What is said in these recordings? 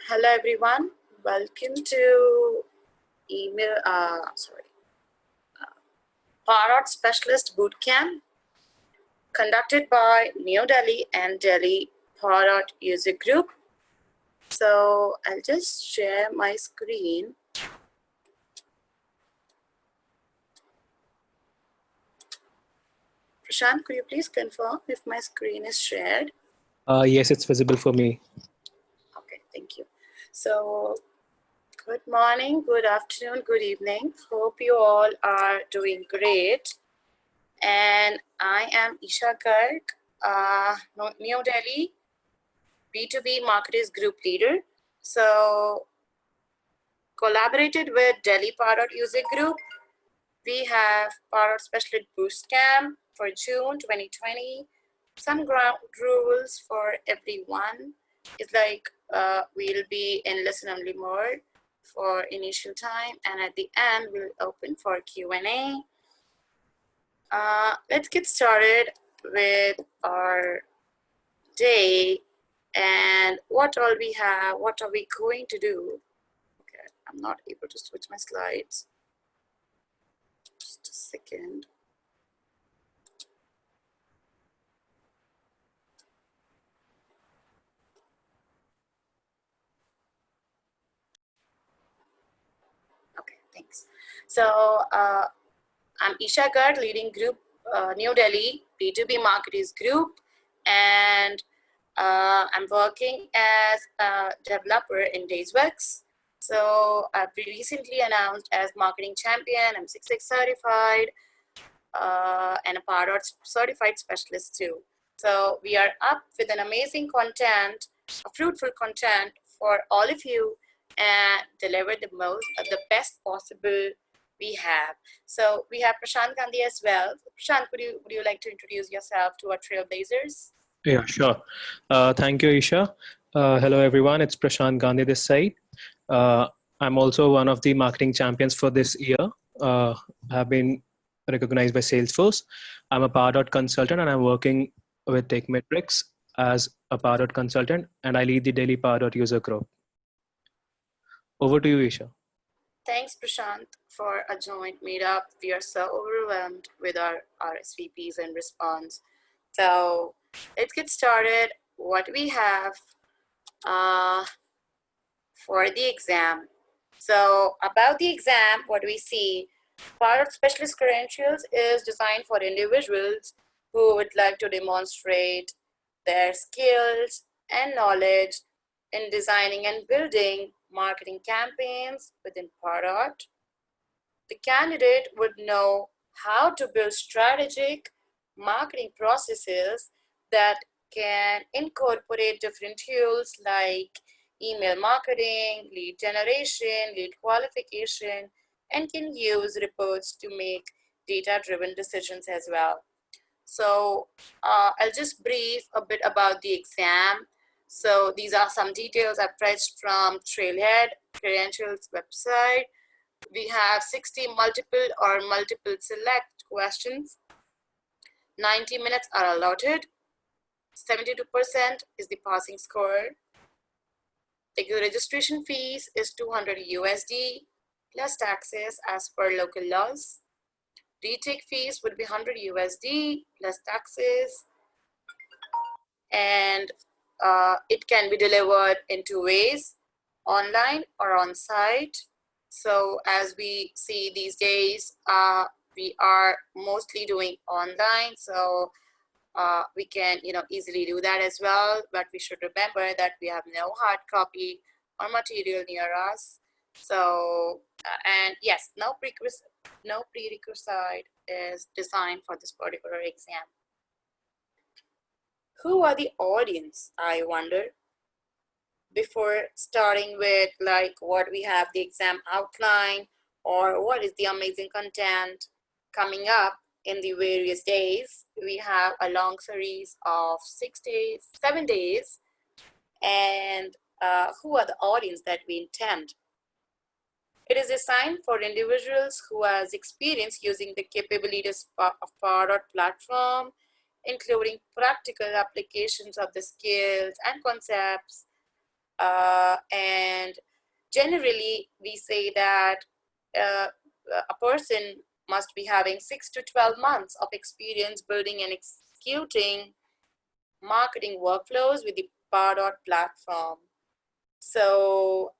Hello everyone, welcome to Pardot Specialist Bootcamp conducted by New Delhi and Delhi Pardot User Group. So I'll just share my screen. Prashant, could you please confirm if my screen is shared? Yes, it's visible for me. Okay, thank you. So good morning, good afternoon, good evening. Hope you all are doing great. And I am Esha Garg, New Delhi B2B Marketers Group Leader. So collaborated with Delhi Pardot User Group. We have Pardot Specialist Bootcamp for June 2020. Some ground rules for everyone. It's like we'll be in listen only mode for initial time, and at the end we'll open for Q&A. Let's get started with our day and what all we have, what are we going to do. Okay, I'm not able to switch my slides. Just a second. Okay, thanks. So I'm Esha Garg, leading group New Delhi B2B Marketers Group, and I'm working as a developer in DaysWorks. So I've been recently announced as marketing champion. I'm 6 certified and a Pardot certified specialist too. So we are up with an amazing content, a fruitful content for all of you, and deliver the best possible we have. So we have Prashant Gandhi as well. Prashant, would you like to introduce yourself to our trailblazers? Yeah, sure. Thank you, Isha. Hello, everyone. It's Prashant Gandhi this side. I'm also one of the marketing champions for this year. I've been recognized by Salesforce. I'm a Pardot consultant, and I'm working with TechMetrics as a Pardot consultant, and I lead the Daily Pardot user group. Over to you, Isha. Thanks, Prashant, for a joint meetup. We are so overwhelmed with our RSVPs and response. So let's get started. What we have for the exam. So about the exam, what we see, Pardot Specialist Credentials is designed for individuals who would like to demonstrate their skills and knowledge in designing and building marketing campaigns within Pardot. The candidate would know how to build strategic marketing processes that can incorporate different tools like email marketing, lead generation, lead qualification, and can use reports to make data-driven decisions as well. So I'll just brief a bit about the exam. So these are some details I've fetched from Trailhead Credentials website. We have 60 multiple or multiple select questions. 90 minutes are allotted. 72% is the passing score. The registration fees is 200 USD plus taxes as per local laws. Retake fees would be 100 USD plus taxes. And it can be delivered in two ways, online or on site. So as we see these days, we are mostly doing online. So we can easily do that as well. But we should remember that we have no hard copy or material near us. So, and yes, no prerequisite is designed for this particular exam. Who are the audience, I wonder? Before starting with like what we have the exam outline or what is the amazing content coming up in the various days, we have a long series of 7 days. And who are the audience that we intend? It is designed for individuals who has experience using the capabilities of Pardot platform, including practical applications of the skills and concepts And generally, we say that uh, a person must be having 6 to 12 months of experience building and executing marketing workflows with the Pardot platform. So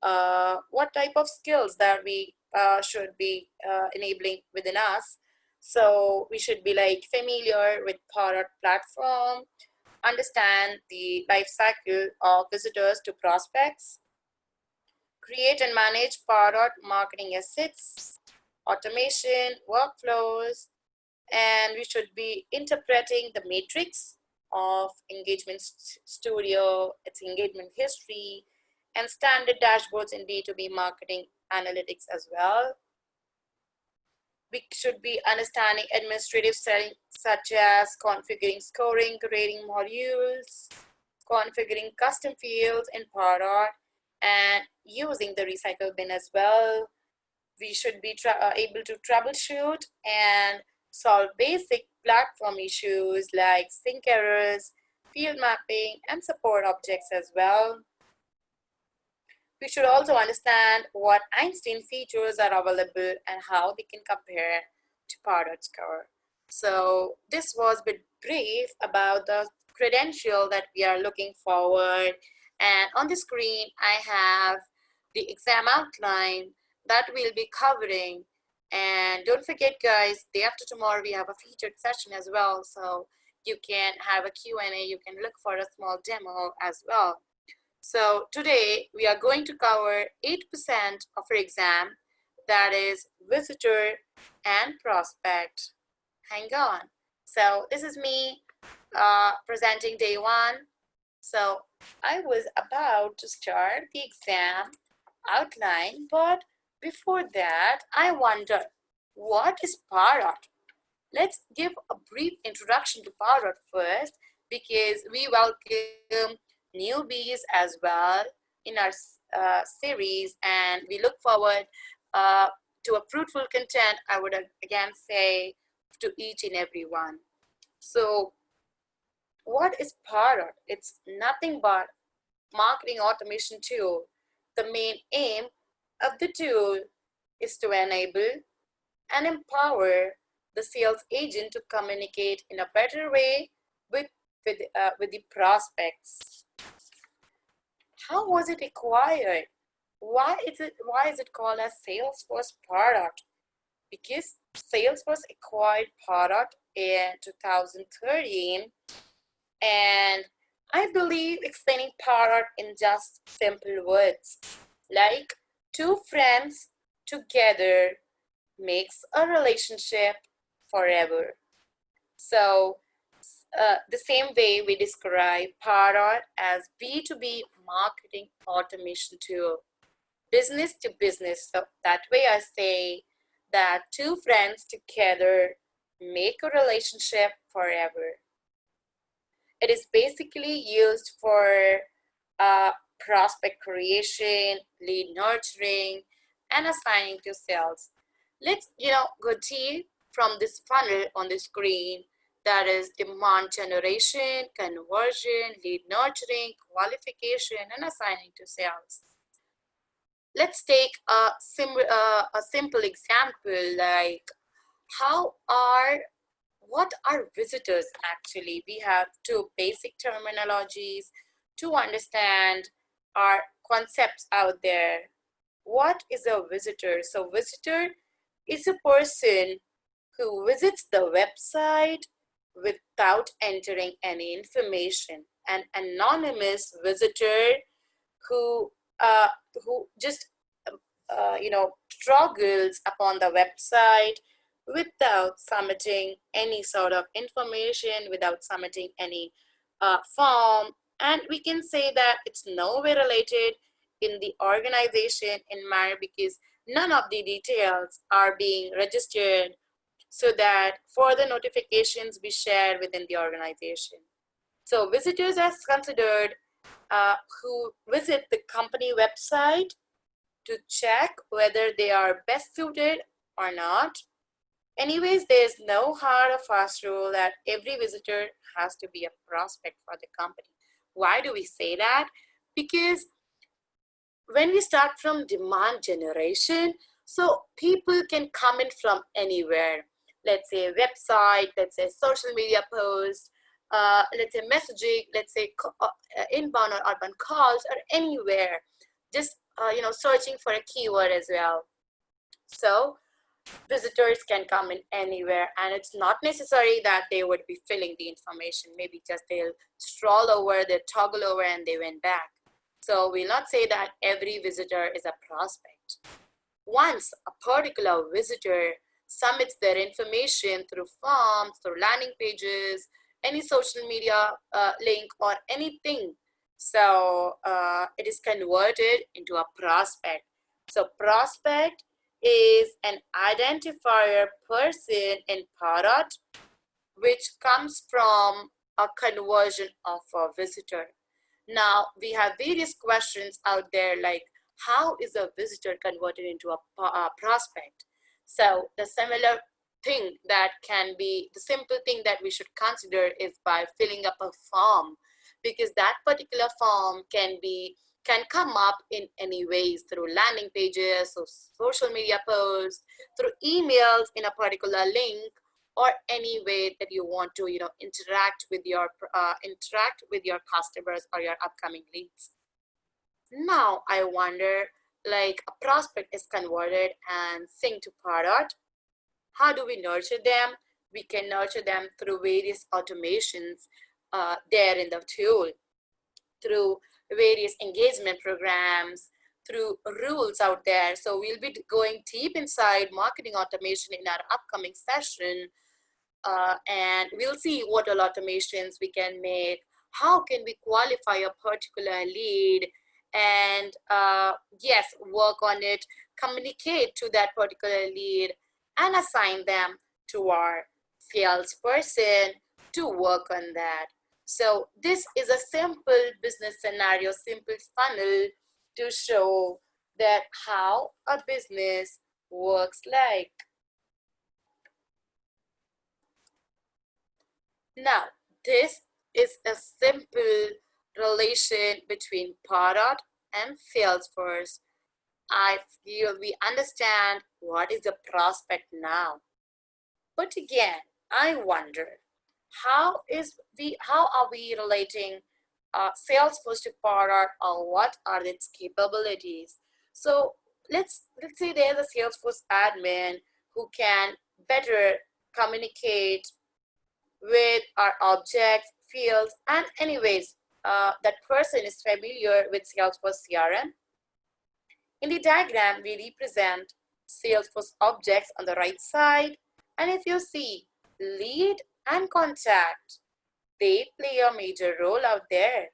what type of skills that we should be enabling within us? So we should be like familiar with Pardot platform, understand the life cycle of visitors to prospects, create and manage Pardot marketing assets, automation, workflows, and we should be interpreting the matrix of engagement studio, its engagement history, and standard dashboards in B2B marketing analytics as well. We should be understanding administrative settings such as configuring scoring, grading modules, configuring custom fields in Pardot, and using the recycle bin as well. We should be able to troubleshoot and solve basic platform issues like sync errors, field mapping, and support objects as well. We should also understand what Einstein features are available and how they can compare to Pardot score. So this was a bit brief about the credential that we are looking forward. And on the screen, I have the exam outline that we'll be covering. And don't forget, guys, day after tomorrow, we have a featured session as well. So you can have a Q&A, you can look for a small demo as well. So today we are going to cover 8% of our exam, that is visitor and prospect. Hang on. So this is me presenting day one. So I was about to start the exam outline, but before that, I wonder, what is Pardot? Let's give a brief introduction to Pardot first, because we welcome newbies as well in our series, and we look forward to a fruitful content, I would again say, to each and every one. So what is Pardot? It's nothing but marketing automation tool. The main aim of the tool is to enable and empower the sales agent to communicate in a better way with the prospects. How was it acquired? Why is it called as Salesforce Pardot? Because Salesforce acquired Pardot in 2013, and I believe explaining Pardot in just simple words like two friends together makes a relationship forever. So the same way we describe Pardot as B2B marketing automation tool, business to business. So that way I say that two friends together make a relationship forever. It is basically used for prospect creation, lead nurturing, and assigning to sales. Let's go deep from this funnel on the screen, that is demand generation, conversion, lead nurturing, qualification, and assigning to sales. Let's take a simple example like what are visitors actually? We have two basic terminologies to understand our concepts out there. What is a visitor? So visitor is a person who visits the website without entering any information. An anonymous visitor who just struggles upon the website without submitting any sort of information, without submitting any form, and we can say that it's nowhere related in the organization in manner because none of the details are being registered so that further notifications be shared within the organization. So visitors are considered who visit the company website to check whether they are best suited or not. Anyways, there's no hard or fast rule that every visitor has to be a prospect for the company. Why do we say that? Because when we start from demand generation, so people can come in from anywhere. Let's say website, let's say social media post, let's say messaging, let's say inbound or outbound calls, or anywhere. Just searching for a keyword as well. So visitors can come in anywhere, and it's not necessary that they would be filling the information. Maybe just they'll stroll over, they'll toggle over, and they went back. So we'll not say that every visitor is a prospect. Once a particular visitor submits their information through forms, through landing pages, any social media link, or anything, so it is converted into a prospect. So prospect is an identifier person in Pardot, which comes from a conversion of a visitor. Now, we have various questions out there like, how is a visitor converted into a prospect? So the similar thing that can be, the simple thing that we should consider is by filling up a form, because that particular form can come up in any ways, through landing pages, so social media posts, through emails in a particular link, or any way that you want to interact with your customers or your upcoming leads. Now I wonder, like, a prospect is converted and synced to Pardot. How do we nurture them? We can nurture them through various automations there in the tool, through various engagement programs, through rules out there. So we'll be going deep inside marketing automation in our upcoming session, and we'll see what all automations we can make. How can we qualify a particular lead, and yes, work on it, communicate to that particular lead, and assign them to our salesperson to work on that. So this is a simple business scenario, simple funnel to show that how a business works like. Now, this is a simple relation between Pardot and Salesforce. I feel we understand what is a prospect now. But again, I wonder, how are we relating Salesforce to Pardot, or what are its capabilities? So let's say there's a Salesforce admin who can better communicate with our objects, fields, and anyways, that person is familiar with Salesforce CRM. In the diagram, we represent Salesforce objects on the right side, and if you see lead and contact, they play a major role out there.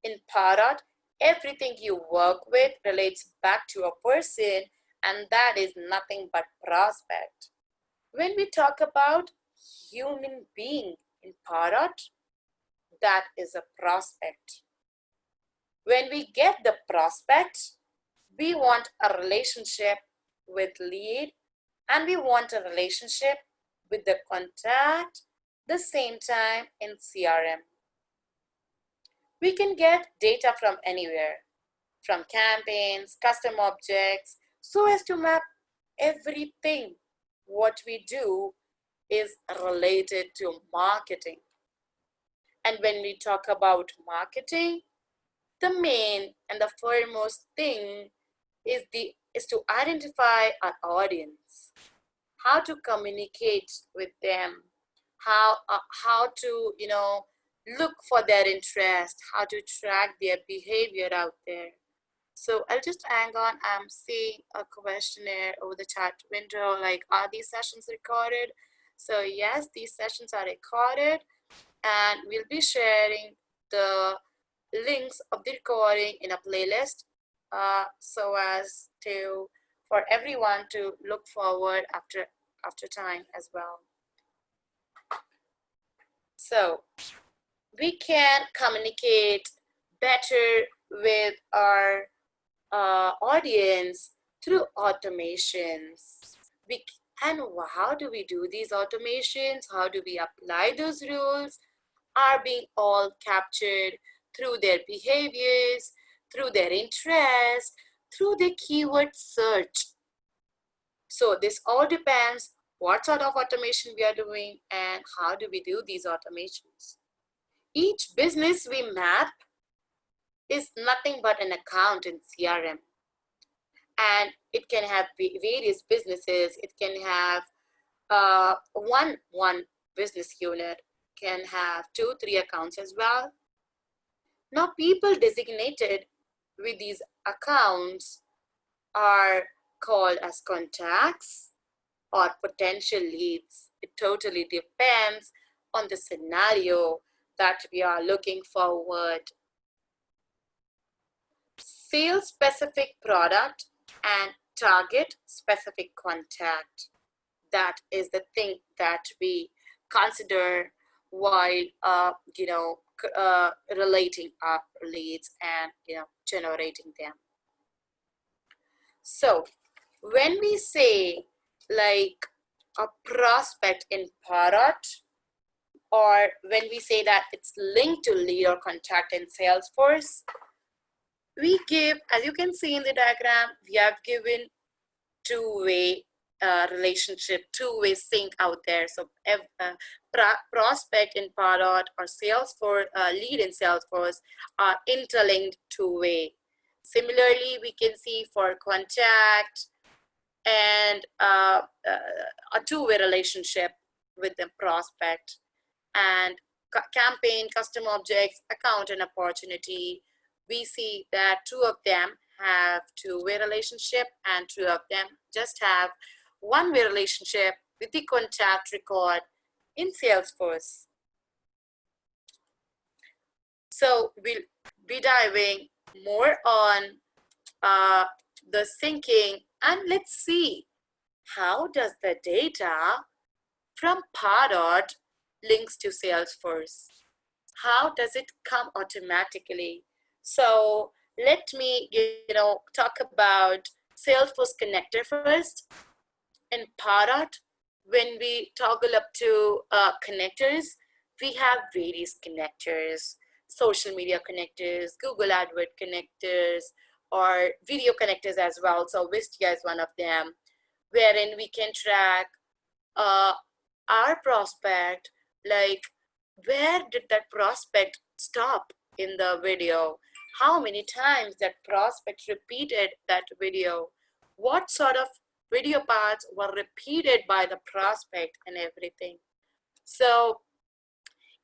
In Pardot, everything you work with relates back to a person, and that is nothing but prospect. When we talk about human being in Pardot, that is a prospect. When we get the prospect, we want a relationship with lead, and we want a relationship with the contact the same time in CRM. We can get data from anywhere, from campaigns, custom objects, so as to map everything what we do is related to marketing. And when we talk about marketing, the main and the foremost thing is to identify our audience, how to communicate with them, how to look for their interest, how to track their behavior out there. So I'll just hang on. I'm seeing a questionnaire over the chat window, like, are these sessions recorded? So yes, these sessions are recorded, and we'll be sharing the links of the recording in a playlist, so as to for everyone to look forward after time as well. So we can communicate better with our audience through automations. And how do we do these automations? How do we apply those rules? Are being all captured through their behaviors, through their interest, through their keyword search. So this all depends what sort of automation we are doing and how do we do these automations. Each business we map is nothing but an account in CRM. And it can have various businesses. It can have one business unit, can have 2-3 accounts as well. Now people designated with these accounts are called as contacts or potential leads. It totally depends on the scenario that we are looking forward. Sales specific product and target specific contact. That is the thing that we consider while relating our leads and generating them. So when we say like a prospect in Pardot, or when we say that it's linked to lead or contact in Salesforce, we give, as you can see in the diagram, we have given two-way relationship, two-way sync out there. So prospect in Pardot or Salesforce, lead in Salesforce are interlinked two-way. Similarly, we can see for contact and a two-way relationship with the prospect, and campaign, custom objects, account, and opportunity. We see that two of them have two-way relationship and two of them just have one-way relationship with the contact record in Salesforce. So we'll be diving more on the syncing, and let's see how does the data from Pardot links to Salesforce. How does it come automatically? So let me talk about Salesforce Connector first. In Pardot, when we toggle up to connectors, we have various connectors: social media connectors, Google AdWords connectors, or video connectors as well. So Wistia is one of them, wherein we can track our prospect, like where did that prospect stop in the video, how many times that prospect repeated that video, what sort of video parts were repeated by the prospect, and everything. So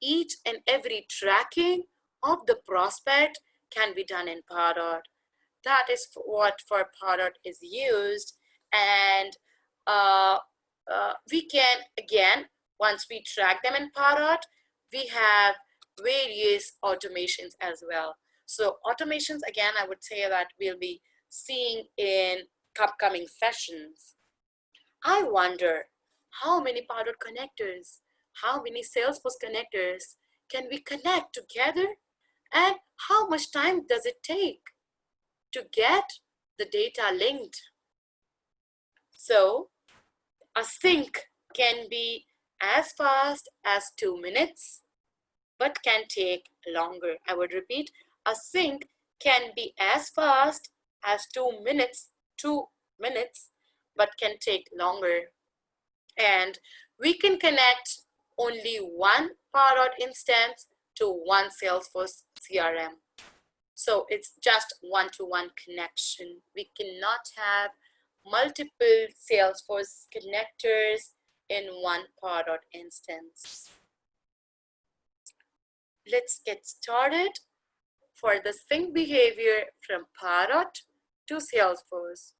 each and every tracking of the prospect can be done in Pardot. That is what for Pardot is used. And we can, again, once we track them in Pardot, we have various automations as well. So automations, again, I would say that we'll be seeing in upcoming sessions. I wonder how many Pardot connectors, how many Salesforce connectors can we connect together, and how much time does it take to get the data linked? So a sync can be as fast as 2 minutes, but can take longer. I would repeat, a sync can be as fast as 2 minutes, but can take longer. And we can connect only one Pardot instance to one Salesforce CRM. So it's just one-to-one connection. We cannot have multiple Salesforce connectors in one Pardot instance. Let's get started for the sync behavior from Pardot to Salesforce.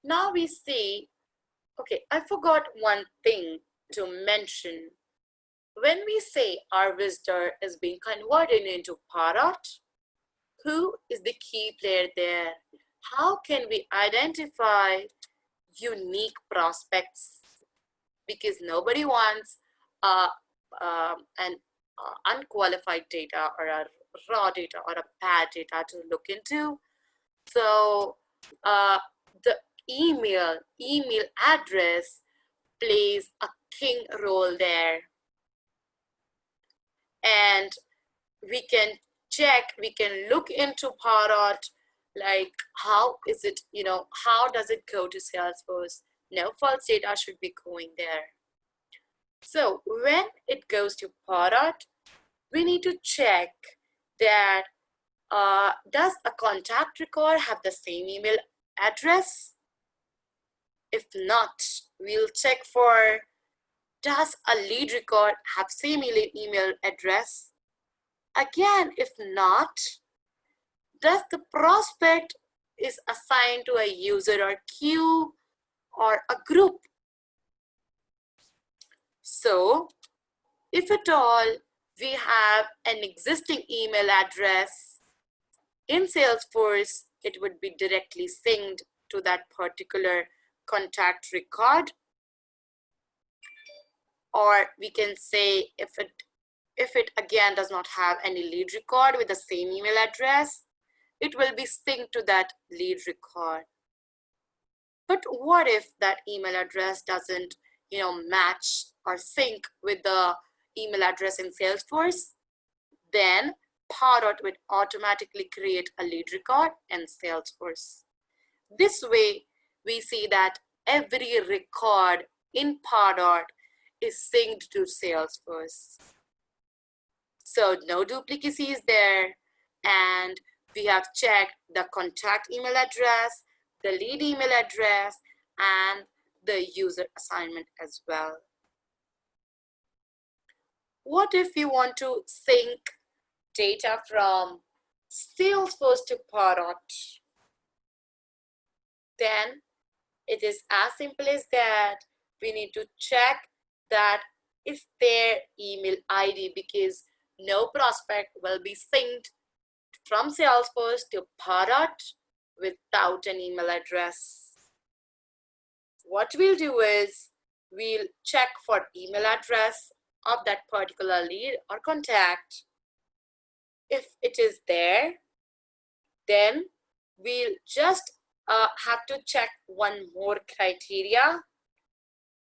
Now we see, okay, I forgot one thing to mention. When we say our visitor is being converted into Pardot, who is the key player there? How can we identify unique prospects? Because nobody wants an unqualified data or a raw data or a bad data to look into. So the email address plays a king role there. And we can check, we can look into Pardot like how is it, how does it go to Salesforce? No false data should be going there. So when it goes to Pardot, we need to check that does a contact record have the same email address? If not, we'll check for does a lead record have same email address? Again, if not, does the prospect is assigned to a user or queue or a group? So if at all we have an existing email address in Salesforce, it would be directly synced to that particular contact record. Or we can say if it again does not have any lead record with the same email address, it will be synced to that lead record. But what if that email address doesn't, match or sync with the email address in Salesforce? Then Pardot would automatically create a lead record in Salesforce. This way, we see that every record in Pardot is synced to Salesforce. So no duplicacy is there, and we have checked the contact email address, the lead email address, and the user assignment as well. What if we want to sync data from Salesforce to Pardot? Then it is as simple as that. We need to check that is their email ID, because no prospect will be synced from Salesforce to Pardot without an email address. What we'll do is we'll check for email address of that particular lead or contact. If it is there, then we'll just have to check one more criteria,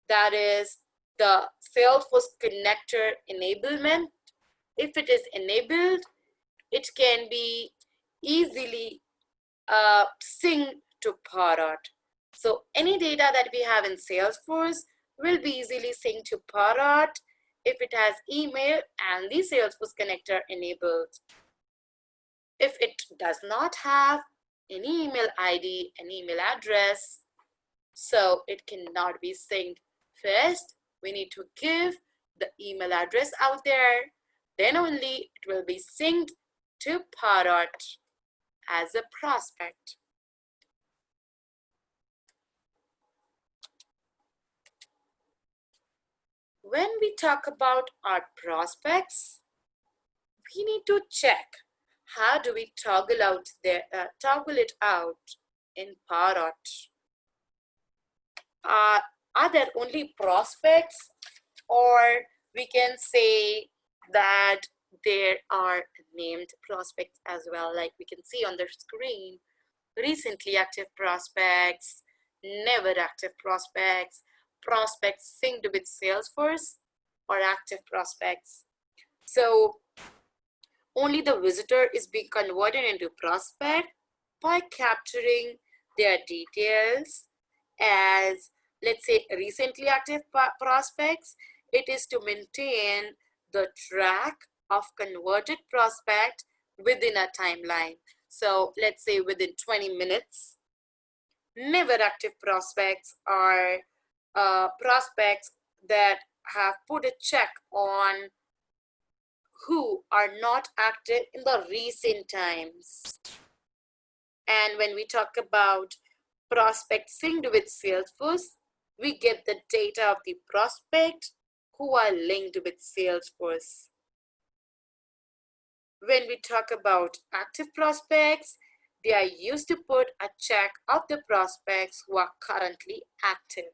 that is the Salesforce Connector enablement. If it is enabled, it can be easily synced to Pardot. So any data that we have in Salesforce will be easily synced to Pardot if it has email and the Salesforce Connector enabled. If it does not have any email ID, an email address, so it cannot be synced. First, we need to give the email address out there, then only it will be synced to Pardot as a prospect. When we talk about our prospects, we need to check how do we toggle it out in Pardot. Are there only prospects, or we can say that there are named prospects as well, like we can see on the screen: recently active prospects, never active prospects, prospects synced with Salesforce, or active prospects. So only the visitor is being converted into prospect by capturing their details as, let's say, recently active prospects. It is to maintain the track of converted prospect within a timeline. So let's say within 20 minutes. Never active prospects are prospects that have put a check on who are not active in the recent times. And when we talk about prospects synced with Salesforce, we get the data of the prospect who are linked with Salesforce. When we talk about active prospects, they are used to put a check of the prospects who are currently active.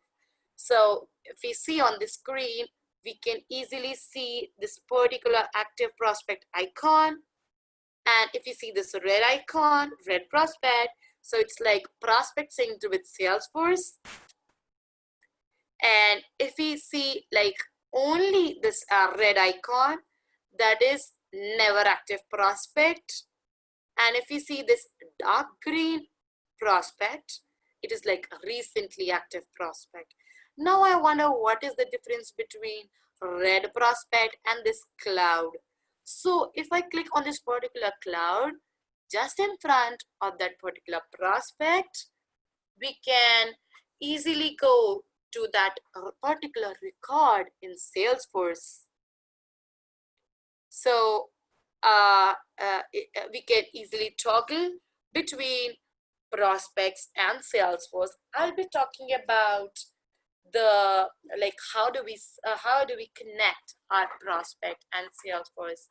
So if we see on the screen, we can easily see this particular active prospect icon. And if you see this red icon, red prospect, so it's like prospect synced with Salesforce. And if we see like only this red icon, that is never active prospect. And if you see this dark green prospect, it is like a recently active prospect. Now I wonder what is the difference between red prospect and this cloud. So if I click on this particular cloud, just in front of that particular prospect, we can easily go to that particular record in Salesforce. So we can easily toggle between prospects and Salesforce. I'll be talking about the how do we connect our prospect and Salesforce.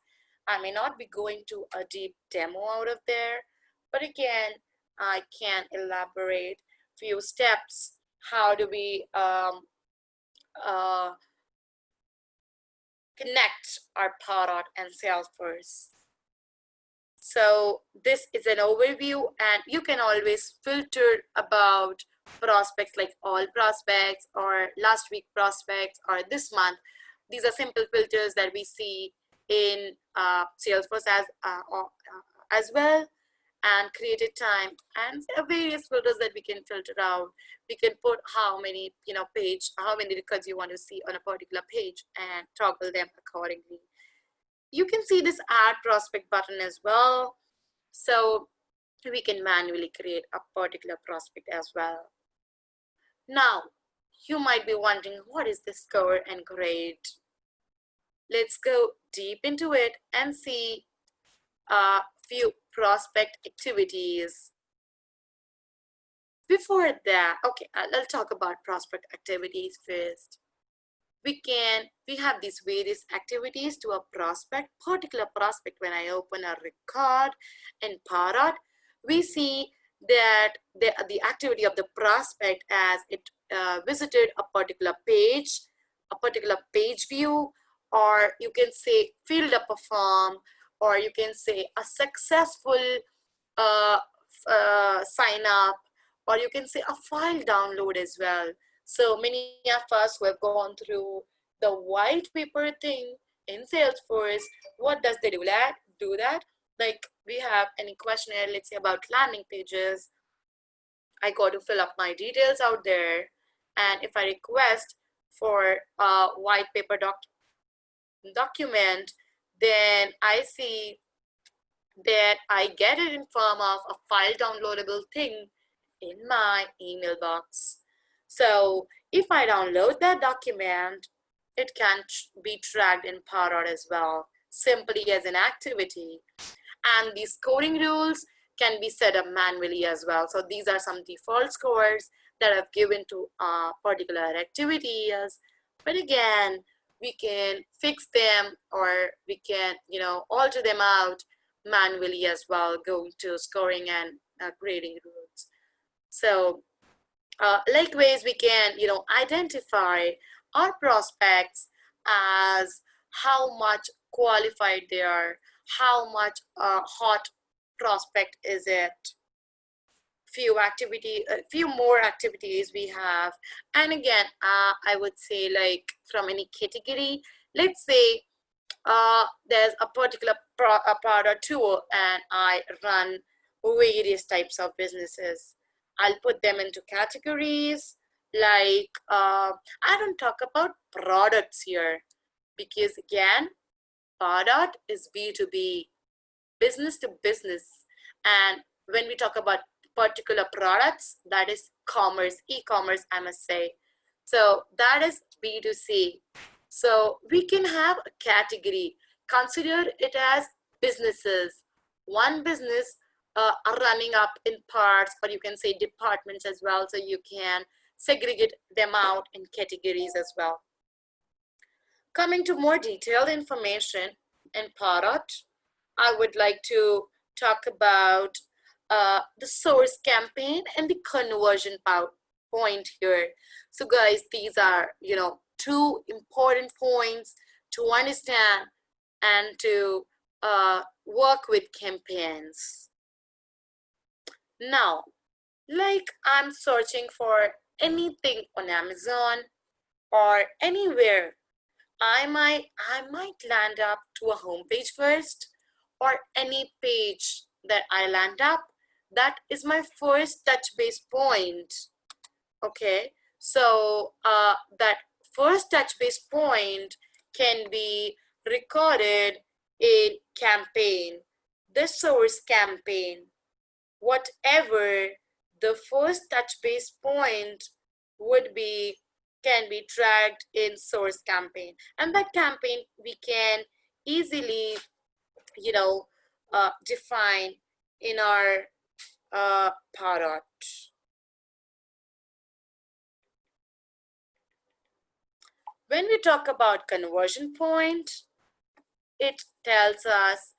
I may not be going to a deep demo out of there, but again, I can elaborate few steps. How do we uh, connect our Pardot and Salesforce? So this is an overview, and you can always filter about prospects like all prospects or last week prospects or this month. These are simple filters that we see in Salesforce as well, and created time, and various filters that we can filter out. We can put how many how many records you want to see on a particular page and toggle them accordingly. You can see this add prospect button as well. So we can manually create a particular prospect as well. Now, you might be wondering, what is this score and grade? Let's go deep into it and see a few prospect activities. Before that, okay, I'll talk about prospect activities first. We have these various activities to a particular prospect. When I open a record in Pardot, we see that the activity of the prospect as it visited a particular page view, or you can say filled up a form, or you can say a successful sign up, or you can say a file download as well. So many of us who have gone through the white paper thing in Salesforce, what does they do that? Like we have any questionnaire, let's say about landing pages. I got to fill up my details out there. And if I request for a white paper document, then I see that I get it in form of a file downloadable thing in my email box. So if I download that document, it can be tracked in Pardot as well, simply as an activity. And the scoring rules can be set up manually as well. So these are some default scores that I've given to particular activities. But again, we can fix them, or we can, alter them out manually as well, going to scoring and grading rules. So likewise, we can, identify our prospects as how much qualified they are, how much hot prospect is it. Few more activities we have, and again, I would say like from any category. Let's say there's a particular product tool, and I run various types of businesses. I'll put them into categories. Like I don't talk about products here, because again, Pardot is B2B, business to business. And when we talk about particular products, that is commerce, e-commerce, I must say. So that is B2C. So we can have a category. Consider it as businesses. One business are running up in parts, or you can say departments as well. So you can segregate them out in categories as well. Coming to more detailed information in Pardot, I would like to talk about the source campaign and the conversion point here. So guys, these are, two important points to understand and to work with campaigns. Now, like I'm searching for anything on Amazon or anywhere, I might land up to a home page first, or any page that I land up, that is my first touch base point. Okay, so that first touch base point can be recorded in campaign, the source campaign. Whatever the first touch base point would be can be tracked in source campaign, and that campaign we can easily define in our Pardot. When we talk about conversion point, it tells us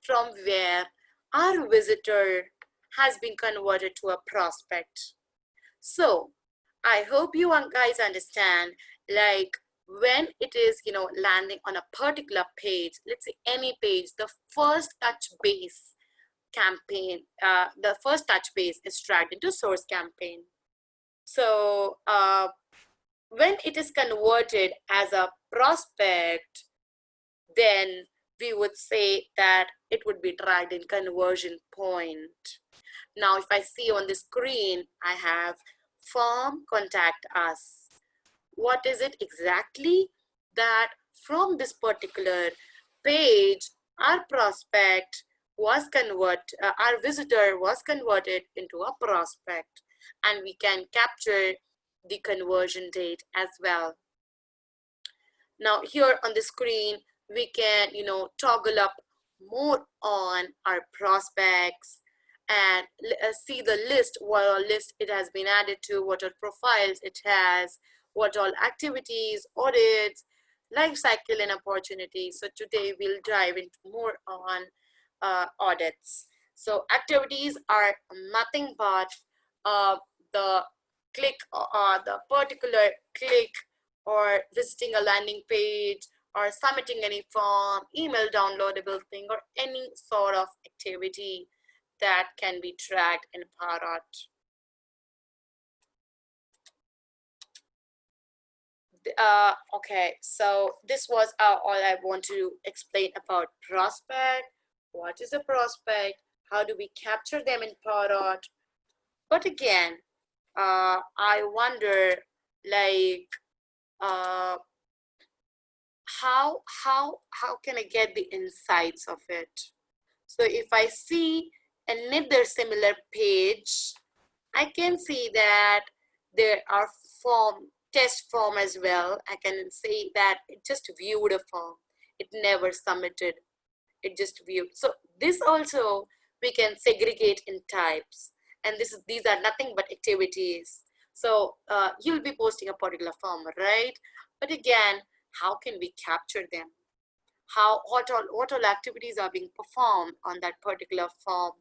from where our visitor has been converted to a prospect. So I hope you guys understand, like when it is landing on a particular page, let's say any page, the first touch base campaign, the first touch base is tracked into source campaign. So when it is converted as a prospect, then we would say that it would be tracked in conversion point. Now, if I see on the screen, I have form contact us. What is it exactly? That from this particular page, our prospect was converted, our visitor was converted into a prospect, and we can capture the conversion date as well. Now here on the screen, we can toggle up more on our prospects and see the list, what all list it has been added to, what all profiles it has, what all activities, audits, life cycle and opportunities. So today we'll dive into more on audits. So activities are nothing but the click, the particular click, or visiting a landing page, or submitting any form, email downloadable thing, or any sort of activity that can be tracked in Pardot. Okay, so this was all I want to explain about prospect. What is a prospect? How do we capture them in Pardot? But again, I wonder, like, how can I get the insights of it? So if I see another similar page, I can see that there are test form as well. I can say that it just viewed a form. It never submitted. It just viewed. So this also we can segregate in types. And these are nothing but activities. So you'll be posting a particular form, right? But again, how can we capture them? What all activities are being performed on that particular form?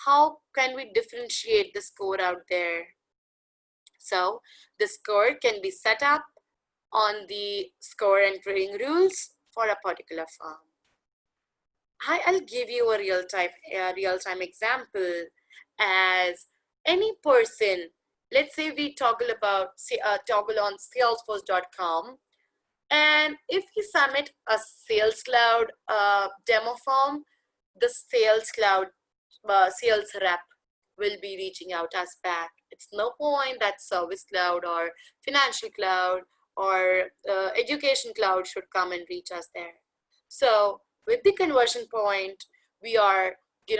How can we differentiate the score out there? So the score can be set up on the score entering rules for a particular form. I'll give you a real-time example. As any person, let's say we toggle on Salesforce.com, and if we submit a Sales Cloud demo form, the Sales Cloud sales rep will be reaching out us back. It's no point that Service Cloud or Financial Cloud or Education Cloud should come and reach us there. So with the conversion point, we are, we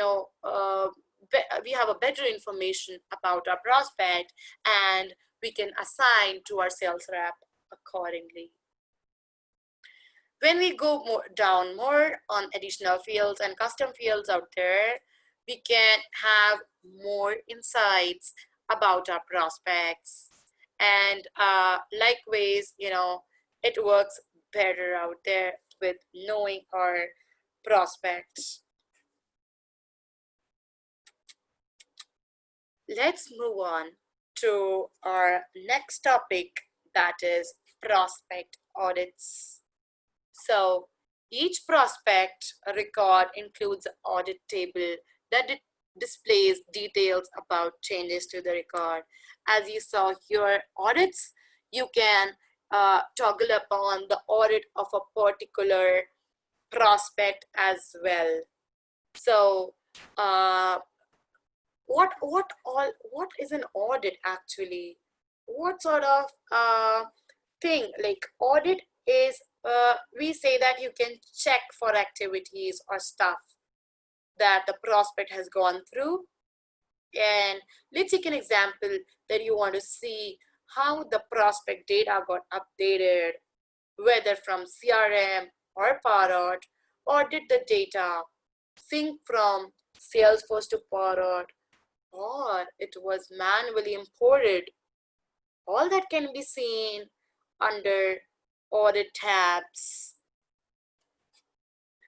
have a better information about our prospect, and we can assign to our sales rep accordingly. When we go down more on additional fields and custom fields out there, we can have more insights about our prospects. And likewise, it works better out there with knowing our prospects. Let's move on to our next topic, that is prospect audits. So each prospect record includes an audit table that displays details about changes to the record. As you saw here, audits, you can toggle upon the audit of a particular prospect as well. So what is an audit actually? What sort of thing? Like audit is, we say that you can check for activities or stuff that the prospect has gone through. And let's take an example that you want to see how the prospect data got updated, whether from CRM or Pardot, or did the data sync from Salesforce to Pardot, or it was manually imported. All that can be seen under audit tabs.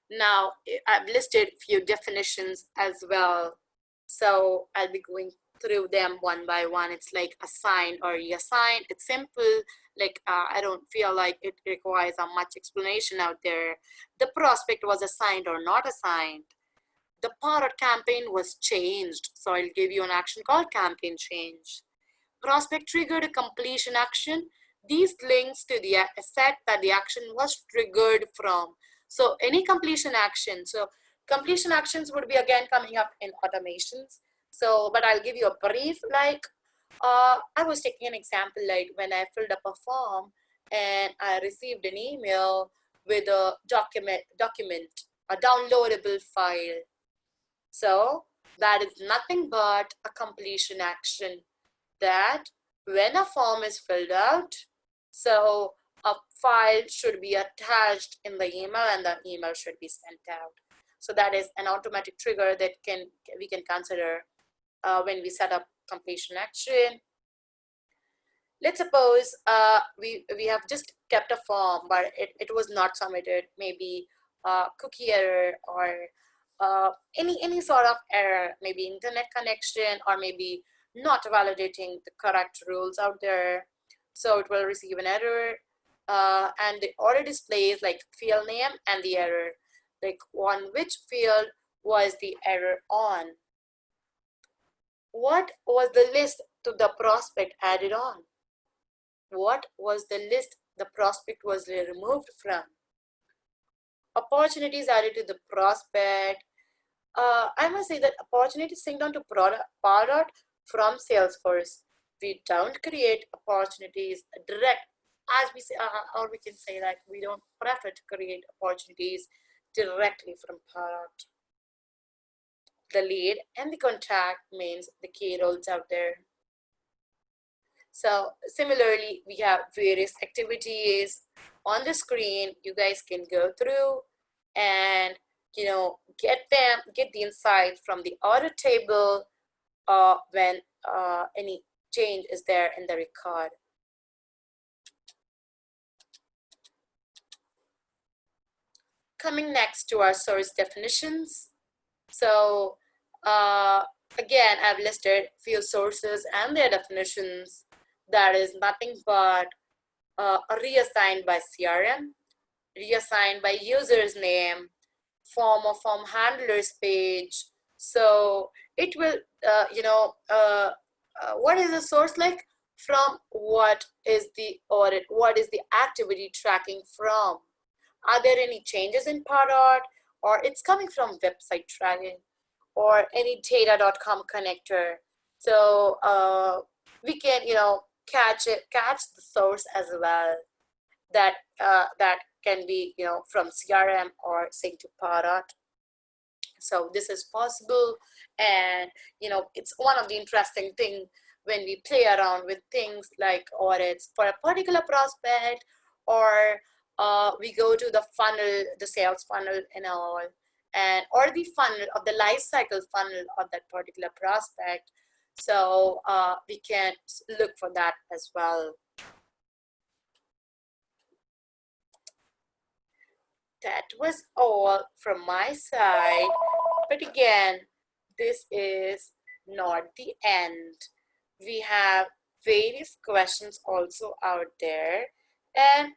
Now, I've listed a few definitions as well. So I'll be going through them one by one. It's like assigned or reassigned. It's simple. Like I don't feel like it requires a much explanation out there. The prospect was assigned or not assigned. The Pardot campaign was changed. So I'll give you an action called campaign change. Prospect triggered a completion action. These links to the asset that the action was triggered from. So any completion action. So completion actions would be again coming up in automations. So, but I'll give you a brief, like, I was taking an example, like when I filled up a form and I received an email with a document, a downloadable file. So that is nothing but a completion action, that when a form is filled out, so a file should be attached in the email and the email should be sent out. So that is an automatic trigger that we can consider when we set up completion action. Let's suppose we have just kept a form, but it was not submitted, maybe cookie error or any sort of error, maybe internet connection, or maybe not validating the correct rules out there. So it will receive an error, and the order displays like field name and the error, like on which field was the error on. What was the list to the prospect added on? What was the list the prospect was removed from? Opportunities added to the prospect. I must say that opportunities synced onto Pardot from Salesforce. We don't create opportunities direct, as we say, or we can say that we don't prefer to create opportunities directly from Pardot. The lead and the contact means the key roles out there. So similarly, we have various activities on the screen. You guys can go through and get the insight from the audit table when any change is there in the record. Coming next to our source definitions. So again, I've listed few sources and their definitions. That is nothing but reassigned by CRM, reassigned by user's name, form or form handlers page. So it will, what is the source like? From what is the audit? What is the activity tracking from? Are there any changes in Pardot, or it's coming from website tracking or any data.com connector? So we can, catch the source as well. That can be, from CRM or sync to Pardot. So this is possible, and it's one of the interesting things when we play around with things like audits for a particular prospect, or we go to the funnel, the sales funnel and all, and or the funnel of the life cycle funnel of that particular prospect. So we can look for that as well. That was all from my side, but again, this is not the end. We have various questions also out there, and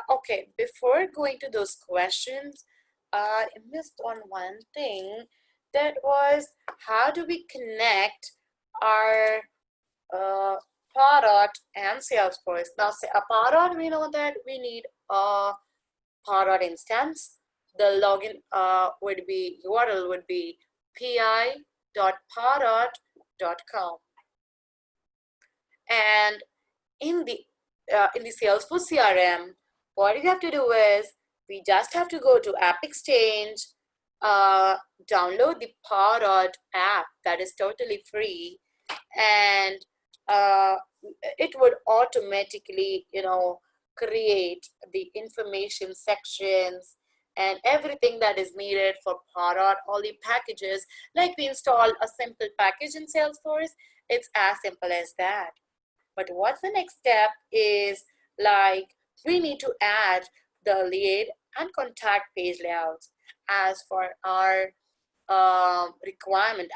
okay, before going to those questions, I missed on one thing. That was, how do we connect our Pardot and Salesforce? Now, a Pardot, we know that we need a Pardot instance. The login URL would be pi.pardot.com. And in the Salesforce CRM, what you have to do is we just have to go to App Exchange, download the Pardot app that is totally free, and it would automatically, create the information sections and everything that is needed for Pardot, all the packages. Like we install a simple package in Salesforce, it's as simple as that. But what's the next step is like we need to add the lead and contact page layouts as for our requirements,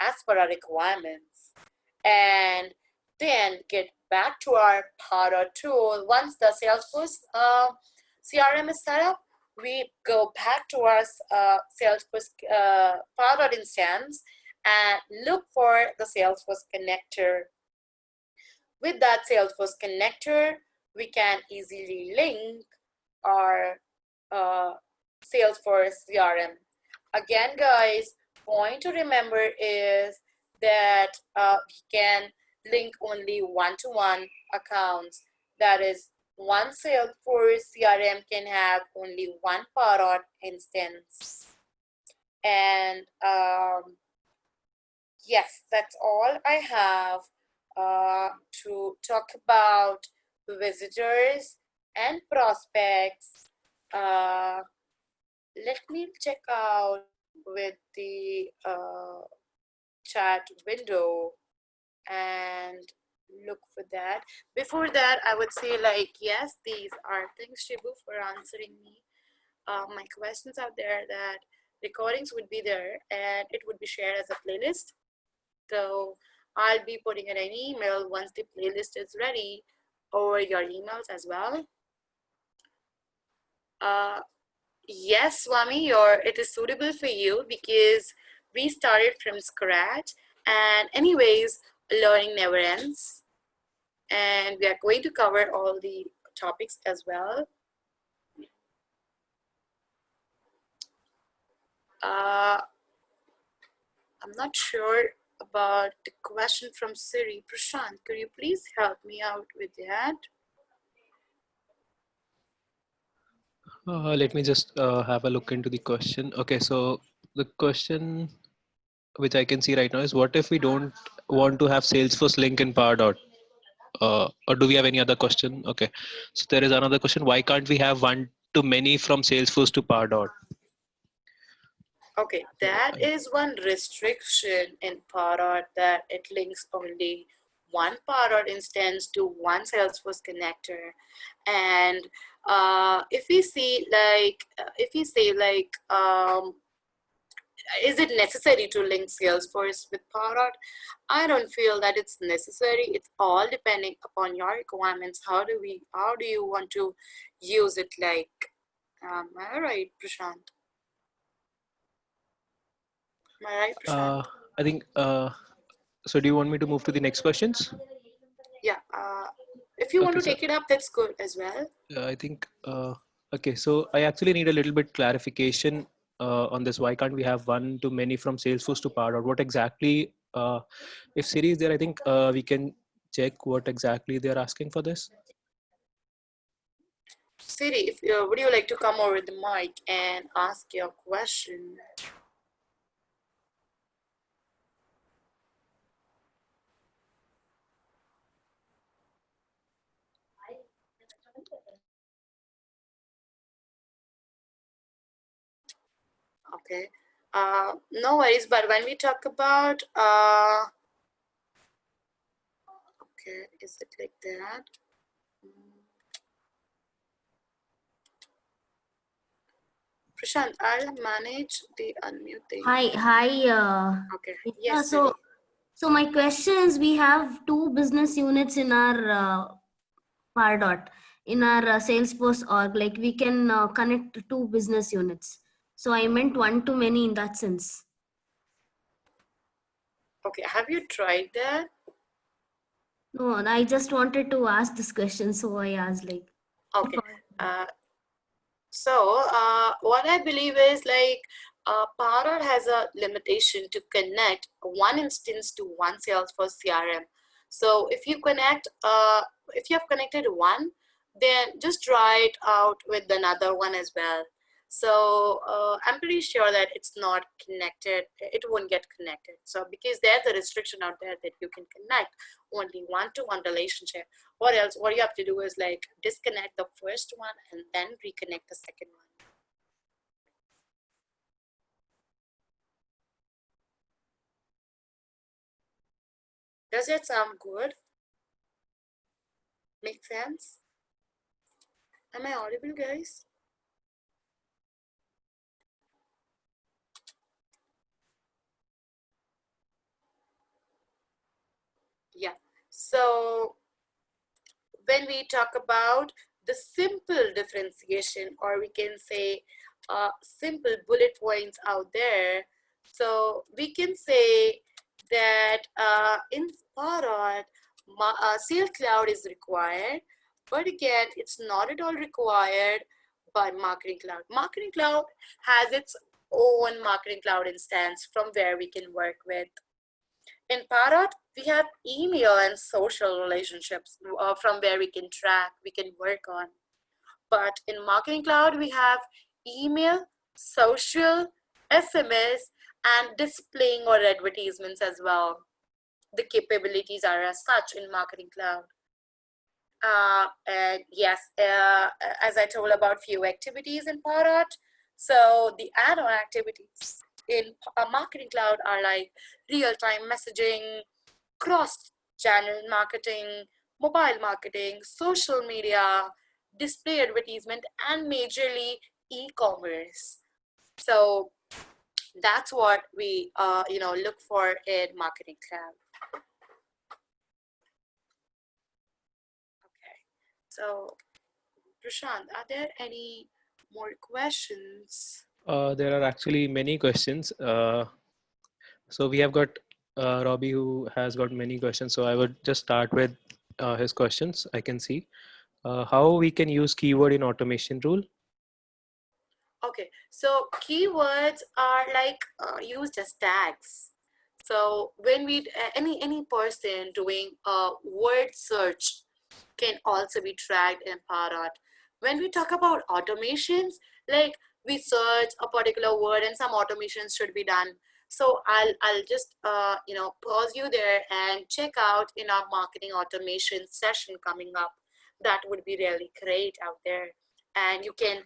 and then get back to our Pardot tool. Once the Salesforce CRM is set up, we go back to our Salesforce Pardot instance and look for the Salesforce Connector. With that Salesforce Connector, we can easily link our Salesforce CRM. Again, guys, point to remember is that we can link only one-to-one accounts. That is, one Salesforce CRM can have only one Pardot instance. And yes, that's all I have to talk about visitors and prospects. Let me check out with the chat window and look for that. Before that, I would say yes, these are thanks Shibu for answering me my questions out there. That recordings would be there and it would be shared as a playlist. So I'll be putting in an email once the playlist is ready over your emails as well. Yes, Swami, it is suitable for you because we started from scratch, and anyways, learning never ends, and we are going to cover all the topics as well. I'm not sure about the question from Siri. Prashant, could you please help me out with that? Let me just have a look into the question. Okay, so the question which I can see right now is, what if we don't want to have Salesforce link in Pardot? Or do we have any other question? Okay, so there is another question. Why can't we have one to many from Salesforce to Pardot? Okay, that is one restriction in Pardot, that it links only one Pardot instance to one Salesforce connector. And if we see is it necessary to link Salesforce with Pardot? I don't feel that it's necessary. It's all depending upon your requirements. How do you want to use it? Am I right, Prashant? Am I right, Prashant? I think, so do you want me to move to the next questions? Yeah, if you want to take it up, that's good as well. I think, okay, so I actually need a little bit clarification on this. Why can't we have one to many from Salesforce to Pardot? What exactly, if Siri is there, I think we can check what exactly they're asking for this. Siri, would you like to come over the mic and ask your question? Okay, no worries. But when we talk about, okay, is it like that? Prashant, I'll manage the unmuting. Hi. Okay. Yes. So my question is, we have two business units in our Pardot, in our Salesforce org. Like we can connect two business units. So I meant one to many in that sense. Okay. Have you tried that? No, I just wanted to ask this question, so I asked like. Okay. So what I believe is Pardot has a limitation to connect one instance to one Salesforce CRM. So if you connect, if you have connected one, then just try it out with another one as well. So I'm pretty sure that it's not connected, it won't get connected. So because there's a restriction out there that you can connect only one-to-one relationship, or else what you have to do is like disconnect the first one and then reconnect the second one. Does it sound good? Make sense? Am I audible, guys? Yeah. So when we talk about the simple differentiation, or we can say simple bullet points out there, so we can say that in Pardot, Sales Cloud is required, but again, it's not at all required by Marketing Cloud. Marketing Cloud has its own Marketing Cloud instance from where we can work with. In Pardot, we have email and social relationships from where we can track, we can work on. But in Marketing Cloud, we have email, social, SMS, and displaying or advertisements as well. The capabilities are as such in Marketing Cloud. And yes, as I told about few activities in Pardot, so the add-on activities in Marketing Cloud are like real-time messaging, cross-channel marketing, mobile marketing, social media, display advertisement, and majorly e-commerce. So that's what we look for in Marketing Cloud. Okay, so Prashant, are there any more questions? There are actually many questions. So we have got Robbie who has got many questions. So I would just start with his questions. I can see how we can use keyword in automation rule. Okay, so keywords are like used as tags. So when we any person doing a word search can also be tracked in Pardot. When we talk about automations, like we search a particular word and some automations should be done. So I'll just pause you there and check out in our marketing automation session coming up. That would be really great out there, and you can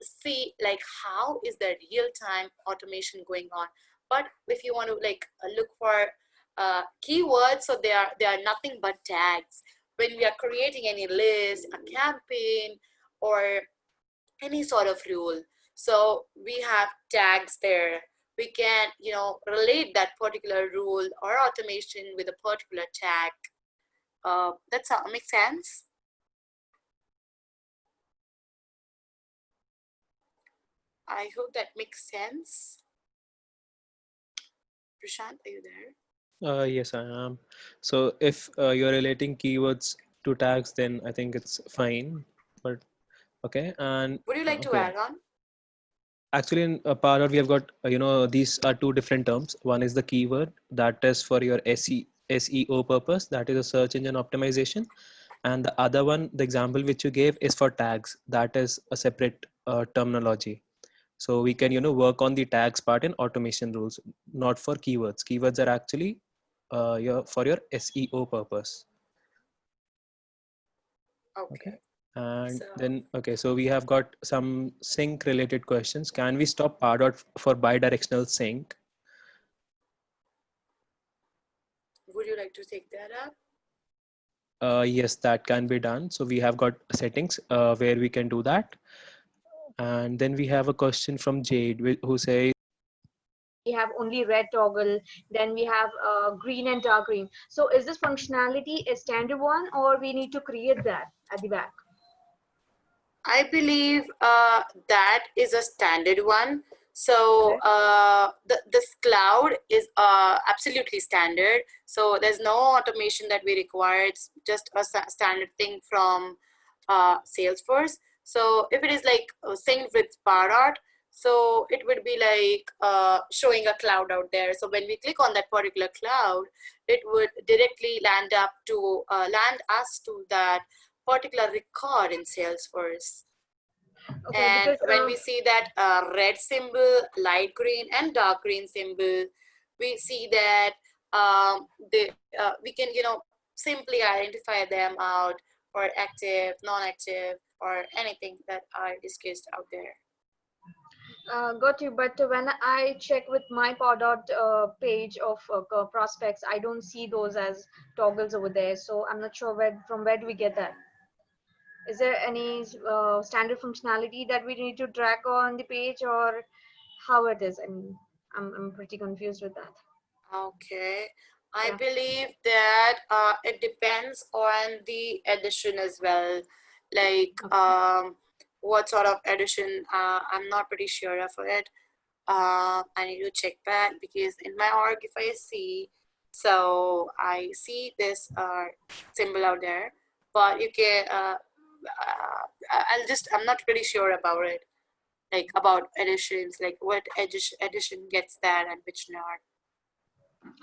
see like how is the real-time automation going on. But if you want to like look for keywords, so they are nothing but tags. When we are creating any list, a campaign, or any sort of rule, so we have tags there. We can relate that particular rule or automation with a particular tag. That's how makes sense. I hope that makes sense. Prashant, are you there? Yes, I am. So if you're relating keywords to tags, then I think it's fine. But okay, and Would you like to okay. add on? Actually, in Pardot, we have got these are two different terms. One is the keyword that is for your SEO purpose, that is a search engine optimization, and the other one, the example which you gave, is for tags. That is a separate terminology. So we can work on the tags part in automation rules, not for keywords. Keywords are actually for your SEO purpose. Okay. And So then, okay, so we have got some sync related questions. Can we stop Pardot for bidirectional sync? would you like to take that up? Yes, that can be done. So we have got settings where we can do that. And then we have a question from Jade who says, we have only red toggle, then we have green and dark green. So is this functionality a standard one, or we need to create that at the back? I believe that is a standard one. So this cloud is absolutely standard. So there's no automation that we require. It's just a standard thing from Salesforce. So if it is like synced with Pardot, So it would be like showing a cloud out there. So when we click on that particular cloud, it would directly land us to that particular record in Salesforce. Okay, And because when we see that red symbol, light green and dark green symbol, we see that we can, simply identify them out for active, non-active, or anything that are discussed out there. got you. But when I check with my Pardot page of prospects, I don't see those as toggles over there. So I'm not sure from where do we get that? Is there any standard functionality that we need to drag on the page, or how it is? And I'm pretty confused with that. Okay. I Yeah. believe that it depends on the edition as well. Like what sort of edition, I'm not pretty sure of it. I need to check back because in my org, if I see, so I see this symbol out there, but you can, I'm not pretty sure about it, like about editions, like what edition gets that and which not.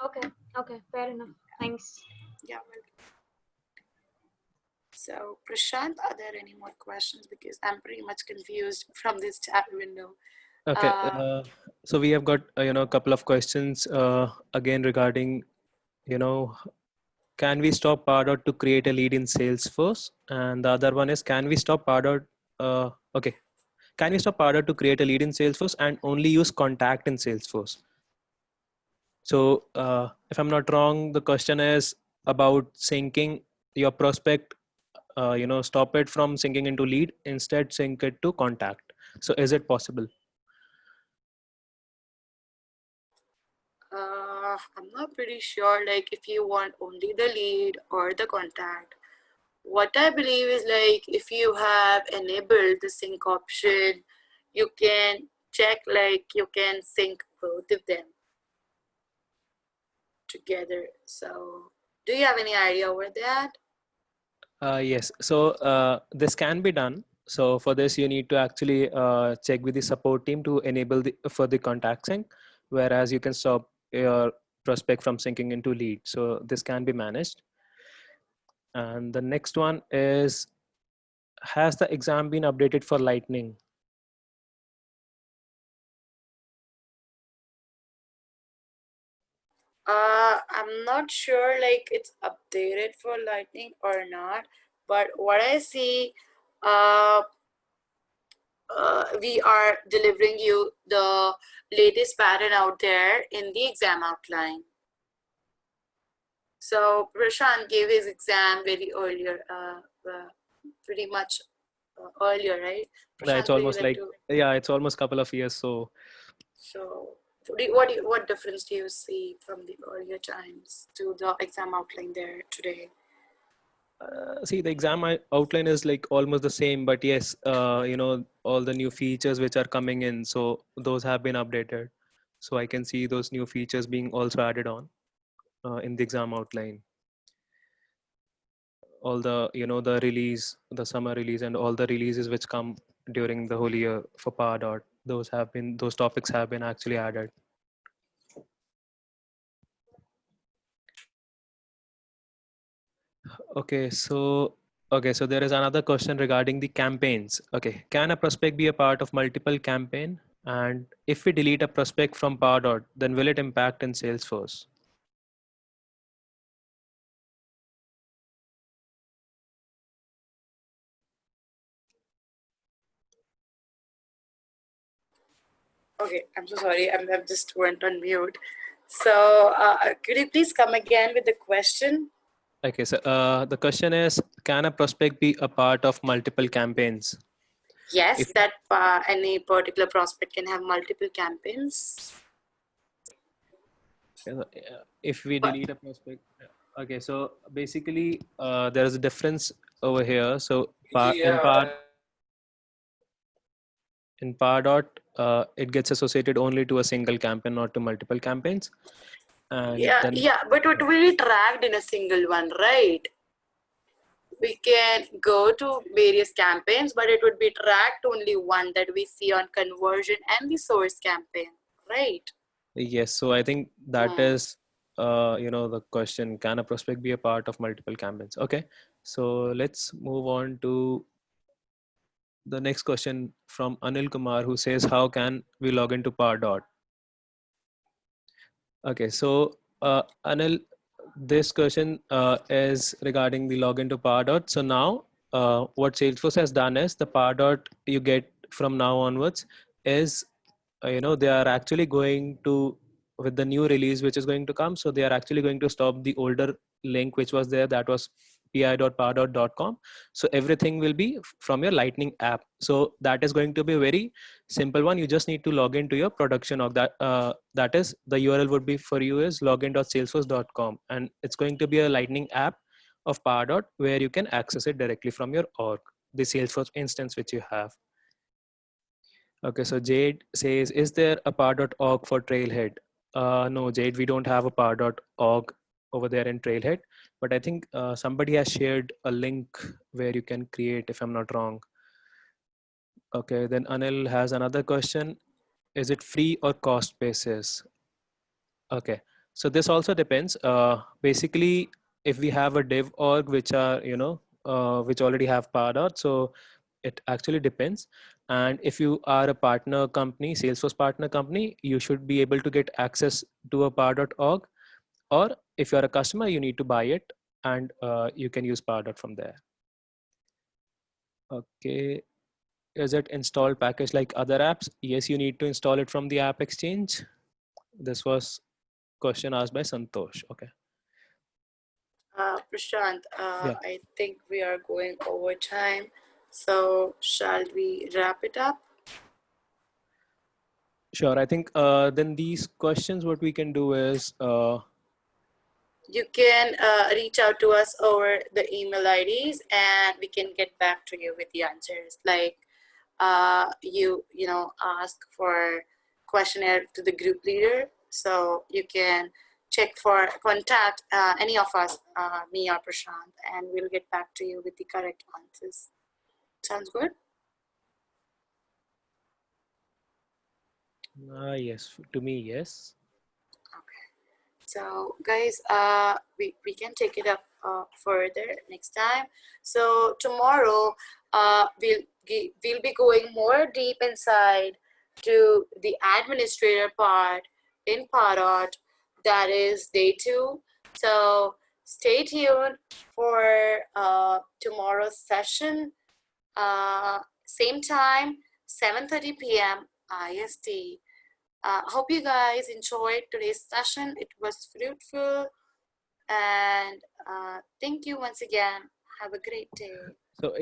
Okay, fair enough. Thanks. Yeah. So Prashant, are there any more questions? Because I'm pretty much confused from this chat window. Okay, so we have got a couple of questions again regarding can we stop Pardot to create a lead in Salesforce? And the other one is, can we stop Pardot? Okay, can we stop Pardot to create a lead in Salesforce and only use contact in Salesforce? So if I'm not wrong, the question is about syncing your prospect. Stop it from syncing into lead, instead sync it to contact. So is it possible? I'm not pretty sure, like if you want only the lead or the contact. What I believe is like if you have enabled the sync option, you can check like you can sync both of them together. So do you have any idea over that? Yes, so this can be done. So for this, you need to actually check with the support team to enable for the contact sync, whereas you can stop your prospect from syncing into lead. So this can be managed. And the next one is, has the exam been updated for Lightning? I'm not sure like it's updated for Lightning or not, but what I see, we are delivering you the latest pattern out there in the exam outline. So Prashant gave his exam very earlier, pretty much earlier, right? Yeah, Prashant, it's would you almost like like, to? yeah, it's almost a couple of years. So So what difference do you see from the earlier times to the exam outline there today? see, the exam outline is like almost the same, but yes, all the new features which are coming in, so those have been updated. So I can see those new features being also added on in the exam outline. All the the release, the summer release, and all the releases which come during the whole year for Pardot, those topics have been actually added. Okay, so there is another question regarding the campaigns. Okay, can a prospect be a part of multiple campaign? And if we delete a prospect from Pardot, then will it impact in Salesforce? Okay, I'm so sorry. I just went on mute. So could you please come again with the question? Okay, so the question is, can a prospect be a part of multiple campaigns? Yes, If that any particular prospect can have multiple campaigns. if we But delete a prospect, okay, so basically there is a difference over here. So in Pardot, it gets associated only to a single campaign, not to multiple campaigns. And then yeah, but it will be tracked in a single one, right? we can go to various campaigns, but it would be tracked only one that we see on conversion and the source campaign, right? Yes. So I think that Hmm. is, the question, can a prospect be a part of multiple campaigns? Okay. So let's move on to the next question from Anil Kumar, who says, how can we log into Pardot? Okay. So Anil, this question is regarding the login to Pardot. So now what Salesforce has done is the Pardot you get from now onwards is, they are actually going to, with the new release which is going to come, so they are actually going to stop the older link which was there, that was pi.pardot.com. So everything will be from your Lightning app. So that is going to be a very simple one. You just need to log into your production of that. That is, the URL would be for you is login.salesforce.com, and it's going to be a Lightning app of Pardot where you can access it directly from your org, the Salesforce instance which you have. Okay, so Jade says, is there a par.org for Trailhead? No, Jade, we don't have a par.org over there in Trailhead, but I think somebody has shared a link where you can create, if I'm not wrong. Okay, then Anil has another question. Is it free or cost basis? Okay, so this also depends. Basically, if we have a dev org which are, which already have Pardot, so it actually depends. And if you are a partner company, Salesforce partner company, you should be able to get access to a par.org, or if you're a customer, you need to buy it, and you can use Pardot from there. Okay, is it installed package like other apps? Yes, you need to install it from the App Exchange. This was question asked by Santosh. Okay. Prashant, Yeah, I think we are going over time. So shall we wrap it up? sure. I think then these questions, what we can do is, You can reach out to us over the email IDs and we can get back to you with the answers. Like you ask for questionnaire to the group leader. So you can check for contact any of us, me or Prashant, and we'll get back to you with the correct answers. Sounds good? yes, to me, yes. Okay. So guys, we can take it up further next time. So tomorrow we'll be going more deep inside to the administrator part in Pardot. That is day 2. So stay tuned for tomorrow's session. Same time, 7:30 p.m. IST. Hope you guys enjoyed today's session. It was fruitful. And thank you once again. Have a great day. So